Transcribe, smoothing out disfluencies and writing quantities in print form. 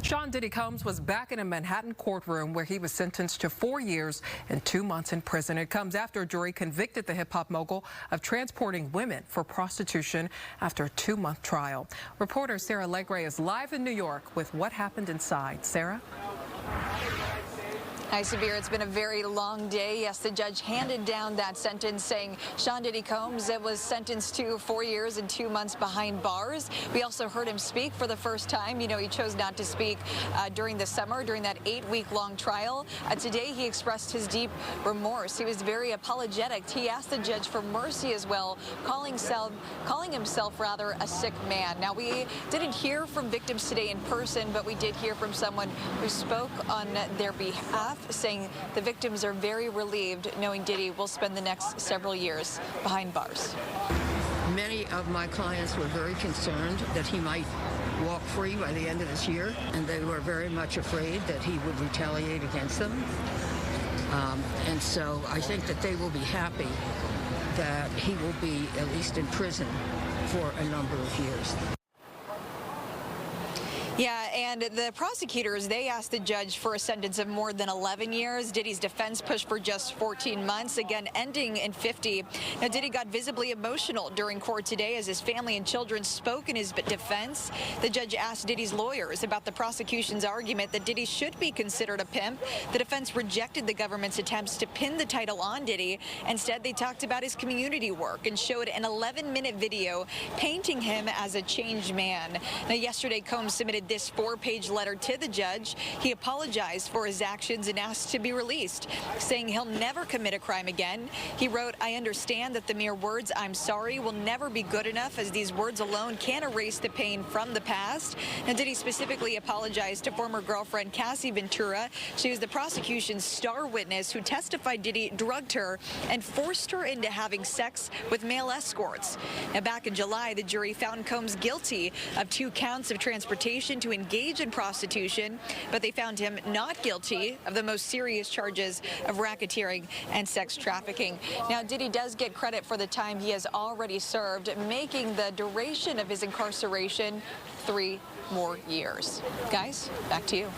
Sean Diddy Combs was back in a Manhattan courtroom where he was sentenced to 4 years and 2 months in prison. It comes after a jury convicted the hip-hop mogul of transporting women for prostitution after a 2-month trial. Reporter Sarah Legray is live in New York with what happened inside. Sarah? Hi, Sabir. It's been a very long day. Yes, the judge handed down that sentence saying Sean Diddy Combs was sentenced to 4 years and 2 months behind bars. We also heard him speak for the first time. You know, he chose not to speak during the summer, during that 8-week-long trial. Today, he expressed his deep remorse. He was very apologetic. He asked the judge for mercy as well, calling himself rather a sick man. Now, we didn't hear from victims today in person, but we did hear from someone who spoke on their behalf, saying the victims are very relieved knowing Diddy will spend the next several years behind bars. Many of my clients were very concerned that he might walk free by the end of this year, and they were very much afraid that he would retaliate against them. And so I think that they will be happy that he will be at least in prison for a number of years. Yeah, and the prosecutors, they asked the judge for a sentence of more than 11 years. Diddy's defense pushed for just 14 months, again ending in 50. Now, Diddy got visibly emotional during court today as his family and children spoke in his defense. The judge asked Diddy's lawyers about the prosecution's argument that Diddy should be considered a pimp. The defense rejected the government's attempts to pin the title on Diddy. Instead, they talked about his community work and showed an 11-minute video painting him as a changed man. Now, yesterday, Combs submitted this 4-page letter to the judge. He apologized for his actions and asked to be released, saying he'll never commit a crime again. He wrote, "I understand that the mere words 'I'm sorry' will never be good enough, as these words alone can't erase the pain from the past." And Diddy specifically apologized to former girlfriend Cassie Ventura. She was the prosecution's star witness who testified Diddy drugged her and forced her into having sex with male escorts. Now, back in July, the jury found Combs guilty of 2 counts of transportation to engage in prostitution, but they found him not guilty of the most serious charges of racketeering and sex trafficking. Now, Diddy does get credit for the time he has already served, making the duration of his incarceration 3 more years. Guys, back to you.